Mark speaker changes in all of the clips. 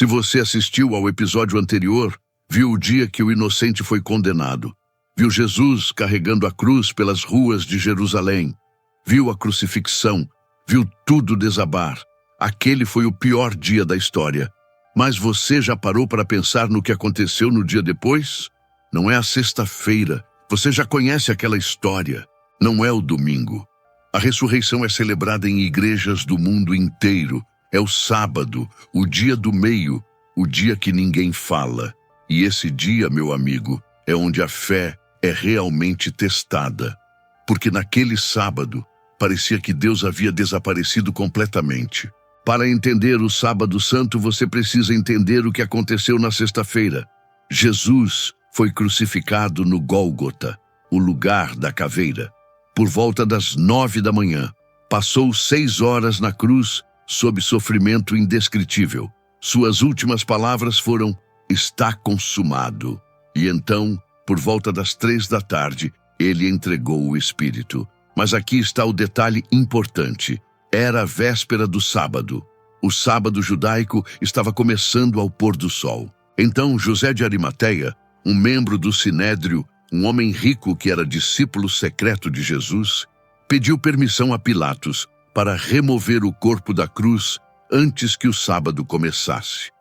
Speaker 1: Se você assistiu ao episódio anterior, viu o dia que o inocente foi condenado. Viu Jesus carregando a cruz pelas ruas de Jerusalém. Viu a crucifixão. Viu tudo desabar. Aquele foi o pior dia da história. Mas você já parou para pensar no que aconteceu no dia depois? Não é a sexta-feira. Você já conhece aquela história. Não é o domingo. A ressurreição é celebrada em igrejas do mundo inteiro. É o sábado, o dia do meio, o dia que ninguém fala. E esse dia, meu amigo, é onde a fé é realmente testada. Porque naquele sábado, parecia que Deus havia desaparecido completamente. Para entender o Sábado Santo, você precisa entender o que aconteceu na sexta-feira. Jesus foi crucificado no Gólgota, o lugar da caveira. Por volta das 9 da manhã, passou 6 horas na cruz sob sofrimento indescritível. Suas últimas palavras foram: "Está consumado." E então, por volta das 3 da tarde, ele entregou o Espírito. Mas aqui está o detalhe importante. Era a véspera do sábado. O sábado judaico estava começando ao pôr do sol. Então José de Arimateia, um membro do Sinédrio, um homem rico que era discípulo secreto de Jesus, pediu permissão a Pilatos para remover o corpo da cruz antes que o sábado começasse.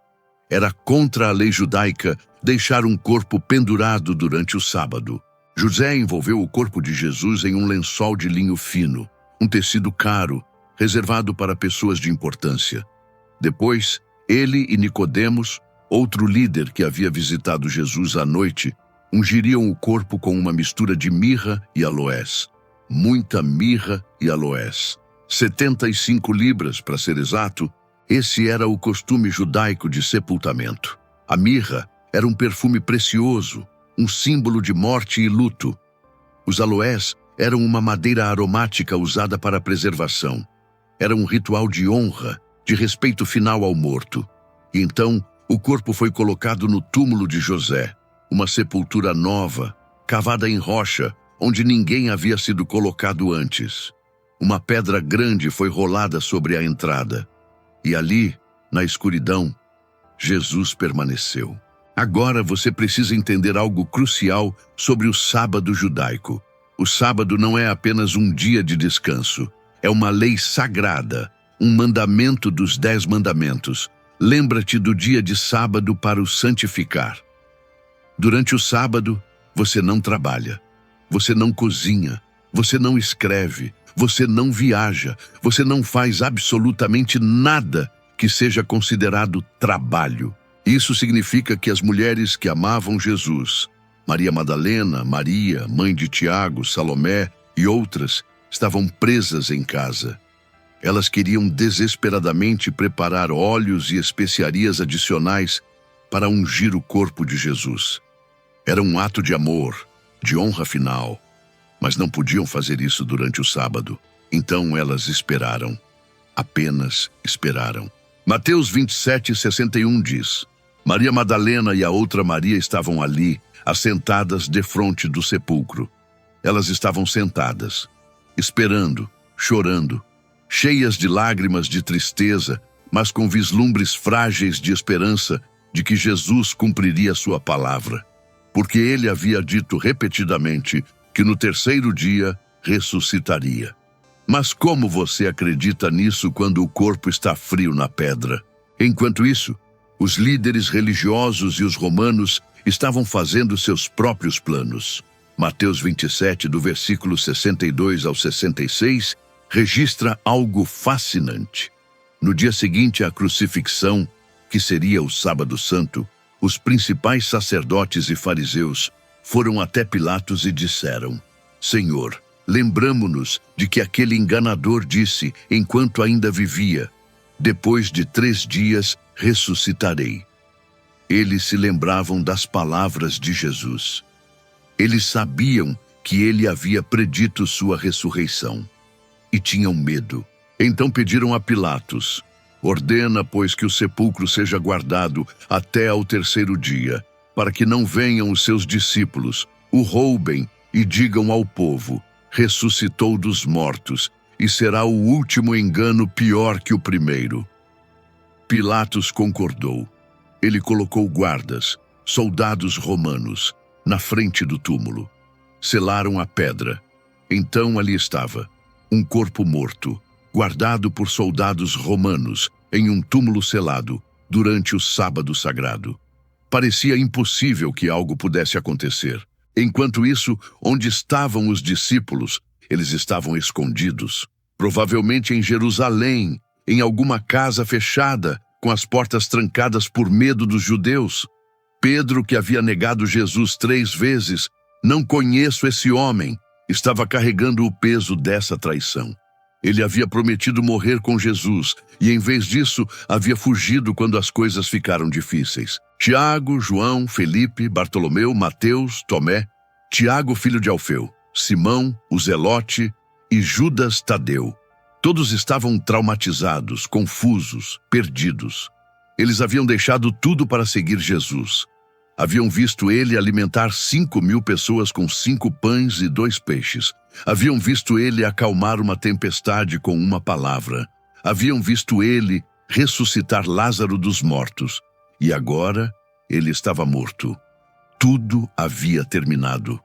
Speaker 1: Era contra a lei judaica deixar um corpo pendurado durante o sábado. José envolveu o corpo de Jesus em um lençol de linho fino, um tecido caro, reservado para pessoas de importância. Depois, ele e Nicodemos, outro líder que havia visitado Jesus à noite, ungiriam o corpo com uma mistura de mirra e aloés. Muita mirra e aloés. 75 libras, para ser exato. Esse era o costume judaico de sepultamento. A mirra era um perfume precioso, um símbolo de morte e luto. Os aloés eram uma madeira aromática usada para a preservação. Era um ritual de honra, de respeito final ao morto. E então, o corpo foi colocado no túmulo de José, uma sepultura nova, cavada em rocha, onde ninguém havia sido colocado antes. Uma pedra grande foi rolada sobre a entrada. E ali, na escuridão, Jesus permaneceu. Agora você precisa entender algo crucial sobre o sábado judaico. O sábado não é apenas um dia de descanso. É uma lei sagrada, um mandamento dos 10 mandamentos. Lembra-te do dia de sábado para o santificar. Durante o sábado, você não trabalha, você não cozinha, você não escreve, você não viaja, você não faz absolutamente nada que seja considerado trabalho. Isso significa que as mulheres que amavam Jesus, Maria Madalena, Maria, mãe de Tiago, Salomé e outras, estavam presas em casa. Elas queriam desesperadamente preparar óleos e especiarias adicionais para ungir o corpo de Jesus. Era um ato de amor, de honra final, mas não podiam fazer isso durante o sábado. Então elas esperaram, apenas esperaram. Mateus 27:61 diz: Maria Madalena e a outra Maria estavam ali, assentadas defronte do sepulcro. Elas estavam sentadas, esperando, chorando, cheias de lágrimas de tristeza, mas com vislumbres frágeis de esperança de que Jesus cumpriria sua palavra. Porque ele havia dito repetidamente que no terceiro dia ressuscitaria. Mas como você acredita nisso quando o corpo está frio na pedra? Enquanto isso, os líderes religiosos e os romanos estavam fazendo seus próprios planos. Mateus 27, do versículo 62 ao 66, registra algo fascinante. No dia seguinte à crucifixão, que seria o Sábado Santo, os principais sacerdotes e fariseus foram até Pilatos e disseram: Senhor, lembramo-nos de que aquele enganador disse, enquanto ainda vivia, depois de 3 dias ressuscitarei. Eles se lembravam das palavras de Jesus. Eles sabiam que ele havia predito sua ressurreição. E tinham medo. Então pediram a Pilatos: ordena, pois, que o sepulcro seja guardado até ao terceiro dia, para que não venham os seus discípulos, o roubem e digam ao povo: ressuscitou dos mortos, e será o último engano pior que o primeiro. Pilatos concordou. Ele colocou guardas, soldados romanos, na frente do túmulo. Selaram a pedra. Então ali estava, um corpo morto, guardado por soldados romanos, em um túmulo selado, durante o sábado sagrado. Parecia impossível que algo pudesse acontecer. Enquanto isso, onde estavam os discípulos? Eles estavam escondidos, provavelmente em Jerusalém, em alguma casa fechada, com as portas trancadas por medo dos judeus. Pedro, que havia negado Jesus 3 vezes, não conheço esse homem, estava carregando o peso dessa traição. Ele havia prometido morrer com Jesus e, em vez disso, havia fugido quando as coisas ficaram difíceis. Tiago, João, Felipe, Bartolomeu, Mateus, Tomé, Tiago, filho de Alfeu, Simão, o Zelote e Judas Tadeu. Todos estavam traumatizados, confusos, perdidos. Eles haviam deixado tudo para seguir Jesus. Haviam visto ele alimentar 5.000 pessoas com 5 pães e 2 peixes. Haviam visto ele acalmar uma tempestade com uma palavra. Haviam visto ele ressuscitar Lázaro dos mortos. E agora ele estava morto. Tudo havia terminado.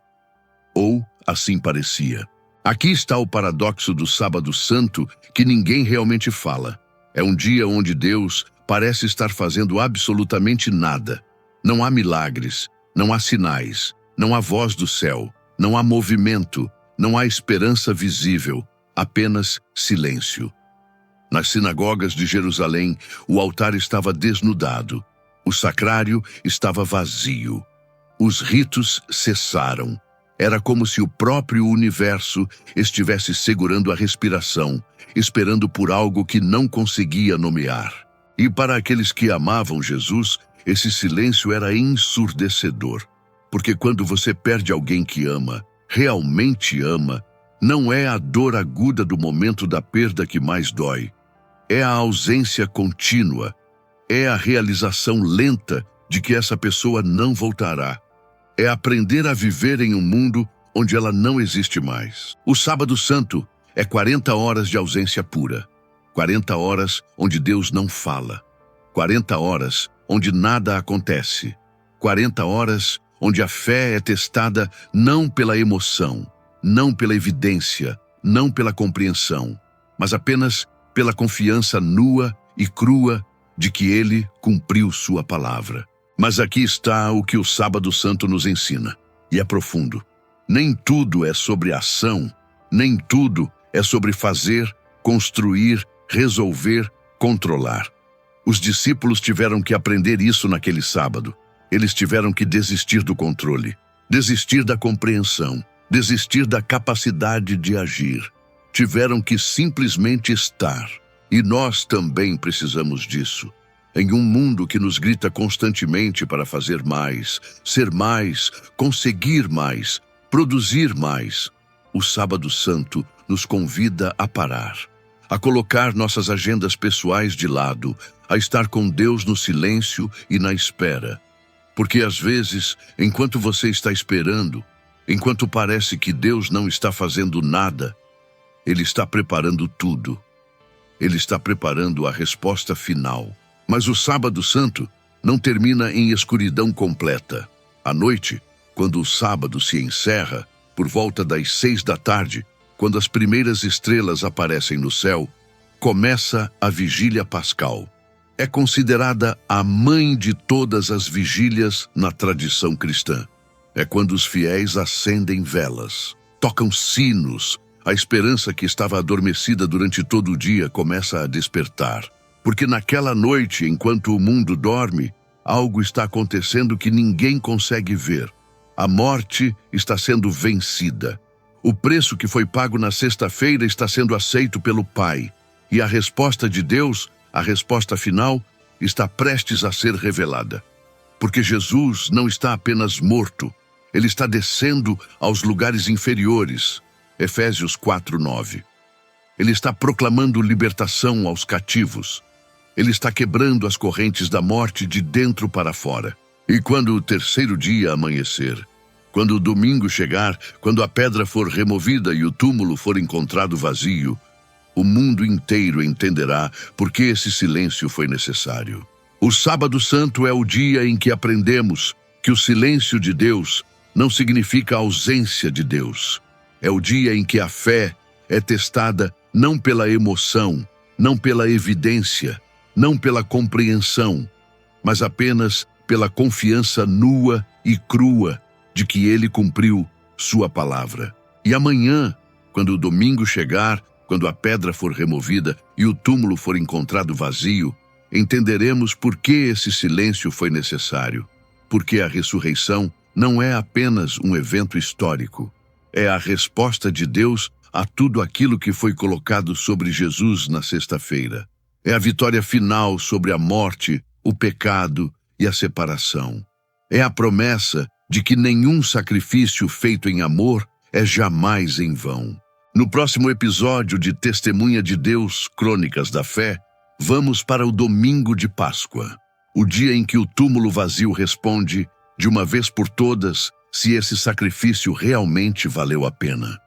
Speaker 1: Ou assim parecia. Aqui está o paradoxo do Sábado Santo que ninguém realmente fala. É um dia onde Deus parece estar fazendo absolutamente nada. Não há milagres, não há sinais, não há voz do céu, não há movimento, não há esperança visível, apenas silêncio. Nas sinagogas de Jerusalém, o altar estava desnudado. O sacrário estava vazio. Os ritos cessaram. Era como se o próprio universo estivesse segurando a respiração, esperando por algo que não conseguia nomear. E para aqueles que amavam Jesus, esse silêncio era ensurdecedor. Porque quando você perde alguém que ama, realmente ama, não é a dor aguda do momento da perda que mais dói. É a ausência contínua. É a realização lenta de que essa pessoa não voltará. É aprender a viver em um mundo onde ela não existe mais. O Sábado Santo é 40 horas de ausência pura. 40 horas onde Deus não fala. 40 horas onde nada acontece. 40 horas onde a fé é testada não pela emoção, não pela evidência, não pela compreensão, mas apenas pela confiança nua e crua de que Ele cumpriu sua palavra. Mas aqui está o que o Sábado Santo nos ensina, e é profundo. Nem tudo é sobre ação, nem tudo é sobre fazer, construir, resolver, controlar. Os discípulos tiveram que aprender isso naquele sábado. Eles tiveram que desistir do controle, desistir da compreensão, desistir da capacidade de agir. Tiveram que simplesmente estar. E nós também precisamos disso. Em um mundo que nos grita constantemente para fazer mais, ser mais, conseguir mais, produzir mais, o Sábado Santo nos convida a parar, a colocar nossas agendas pessoais de lado, a estar com Deus no silêncio e na espera. Porque às vezes, enquanto você está esperando, enquanto parece que Deus não está fazendo nada, Ele está preparando tudo. Ele está preparando a resposta final. Mas o Sábado Santo não termina em escuridão completa. À noite, quando o sábado se encerra, por volta das 6 da tarde, quando as primeiras estrelas aparecem no céu, começa a Vigília Pascal. É considerada a mãe de todas as vigílias na tradição cristã. É quando os fiéis acendem velas, tocam sinos, a esperança que estava adormecida durante todo o dia começa a despertar. Porque naquela noite, enquanto o mundo dorme, algo está acontecendo que ninguém consegue ver. A morte está sendo vencida. O preço que foi pago na sexta-feira está sendo aceito pelo Pai. E a resposta de Deus, a resposta final, está prestes a ser revelada. Porque Jesus não está apenas morto, Ele está descendo aos lugares inferiores. Efésios 4:9. Ele está proclamando libertação aos cativos. Ele está quebrando as correntes da morte de dentro para fora. E quando o terceiro dia amanhecer, quando o domingo chegar, quando a pedra for removida e o túmulo for encontrado vazio, o mundo inteiro entenderá por que esse silêncio foi necessário. O Sábado Santo é o dia em que aprendemos que o silêncio de Deus não significa a ausência de Deus. É o dia em que a fé é testada não pela emoção, não pela evidência, não pela compreensão, mas apenas pela confiança nua e crua de que Ele cumpriu sua palavra. E amanhã, quando o domingo chegar, quando a pedra for removida e o túmulo for encontrado vazio, entenderemos por que esse silêncio foi necessário. Porque a ressurreição não é apenas um evento histórico, é a resposta de Deus a tudo aquilo que foi colocado sobre Jesus na sexta-feira. É a vitória final sobre a morte, o pecado e a separação. É a promessa de que nenhum sacrifício feito em amor é jamais em vão. No próximo episódio de Testemunha de Deus, Crônicas da Fé, vamos para o domingo de Páscoa, o dia em que o túmulo vazio responde, de uma vez por todas, se esse sacrifício realmente valeu a pena.